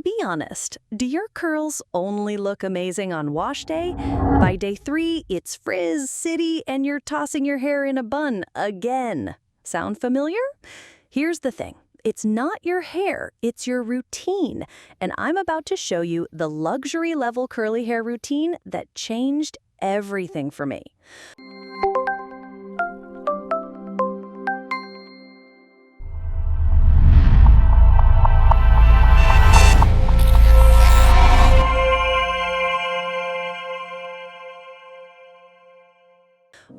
Be honest, do your curls only look amazing on wash day? By day 3, it's frizz city and you're tossing your hair in a bun again. Sound familiar? Here's the thing. It's not your hair, it's your routine. And I'm about to show you the luxury level curly hair routine that changed everything for me.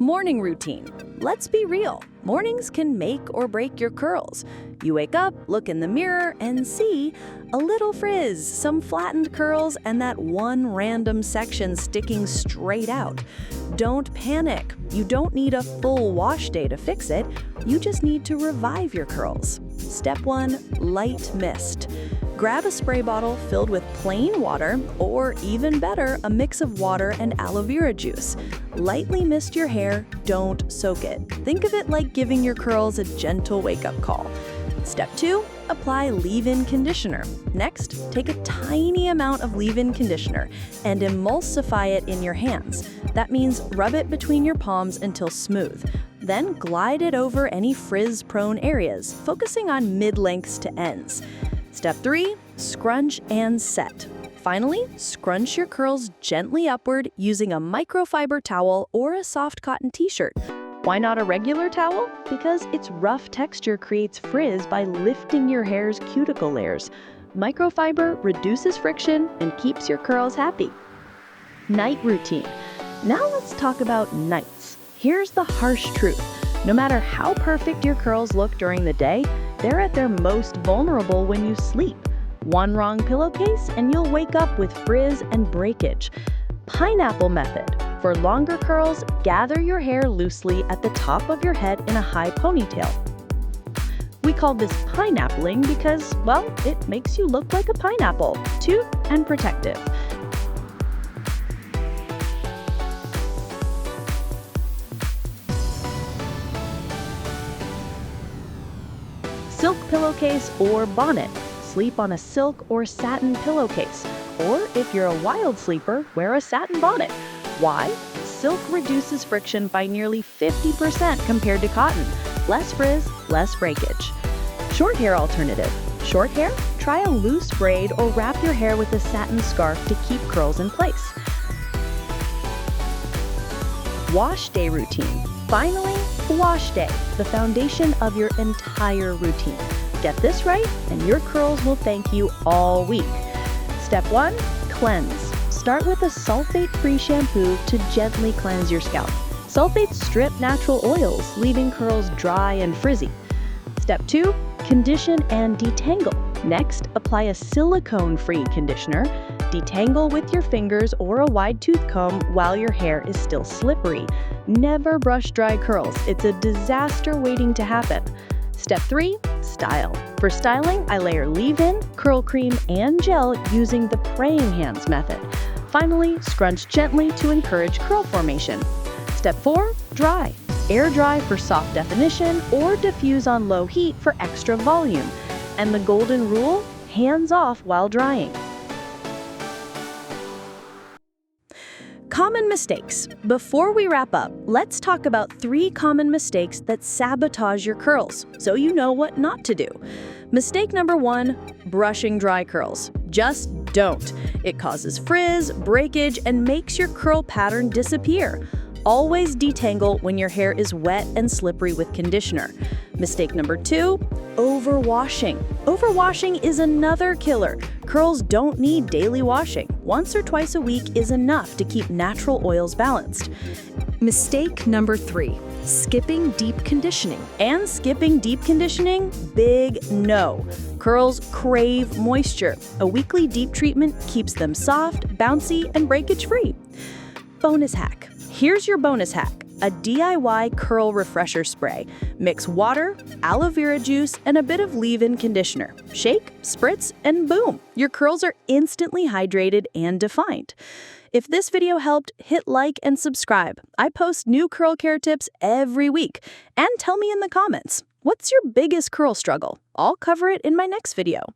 Morning routine. Let's be real. Mornings can make or break your curls. You wake up, look in the mirror, and see a little frizz, some flattened curls, and that one random section sticking straight out. Don't panic. You don't need a full wash day to fix it. You just need to revive your curls. Step 1, light mist. Grab a spray bottle filled with plain water, or even better, a mix of water and aloe vera juice. Lightly mist your hair, don't soak it. Think of it like giving your curls a gentle wake-up call. Step 2, apply leave-in conditioner. Next, take a tiny amount of leave-in conditioner and emulsify it in your hands. That means rub it between your palms until smooth. Then glide it over any frizz-prone areas, focusing on mid-lengths to ends. Step 3, scrunch and set. Finally, scrunch your curls gently upward using a microfiber towel or a soft cotton t-shirt. Why not a regular towel? Because its rough texture creates frizz by lifting your hair's cuticle layers. Microfiber reduces friction and keeps your curls happy. Night routine. Now let's talk about nights. Here's the harsh truth. No matter how perfect your curls look during the day, they're at their most vulnerable when you sleep. One wrong pillowcase and you'll wake up with frizz and breakage. Pineapple method. For longer curls, gather your hair loosely at the top of your head in a high ponytail. We call this pineappling because, well, it makes you look like a pineapple, cute and protective. Silk pillowcase or bonnet. Sleep on a silk or satin pillowcase. Or if you're a wild sleeper, wear a satin bonnet. Why? Silk reduces friction by nearly 50% compared to cotton. Less frizz, less breakage. Short hair alternative. Short hair? Try a loose braid or wrap your hair with a satin scarf to keep curls in place. Wash day routine. Finally, wash day, the foundation of your entire routine. Get this right, and your curls will thank you all week. Step 1, cleanse. Start with a sulfate-free shampoo to gently cleanse your scalp. Sulfates strip natural oils, leaving curls dry and frizzy. Step 2, condition and detangle. Next, apply a silicone-free conditioner. Detangle with your fingers or a wide tooth comb while your hair is still slippery. Never brush dry curls. It's a disaster waiting to happen. Step 3, style. For styling, I layer leave-in, curl cream, and gel using the praying hands method. Finally, scrunch gently to encourage curl formation. Step 4, dry. Air dry for soft definition or diffuse on low heat for extra volume. And the golden rule, hands off while drying. Common mistakes. Before we wrap up, let's talk about 3 common mistakes that sabotage your curls, so you know what not to do. Mistake number 1, brushing dry curls. Just don't. It causes frizz, breakage, and makes your curl pattern disappear. Always detangle when your hair is wet and slippery with conditioner. Mistake number 2, overwashing. Overwashing is another killer. Curls don't need daily washing. Once or twice a week is enough to keep natural oils balanced. Mistake number 3, skipping deep conditioning. And skipping deep conditioning? Big no. Curls crave moisture. A weekly deep treatment keeps them soft, bouncy, and breakage-free. Bonus hack. Here's your bonus hack. A DIY curl refresher spray. Mix water, aloe vera juice, and a bit of leave-in conditioner. Shake, spritz, and boom! Your curls are instantly hydrated and defined. If this video helped, hit like and subscribe. I post new curl care tips every week. And tell me in the comments, what's your biggest curl struggle? I'll cover it in my next video.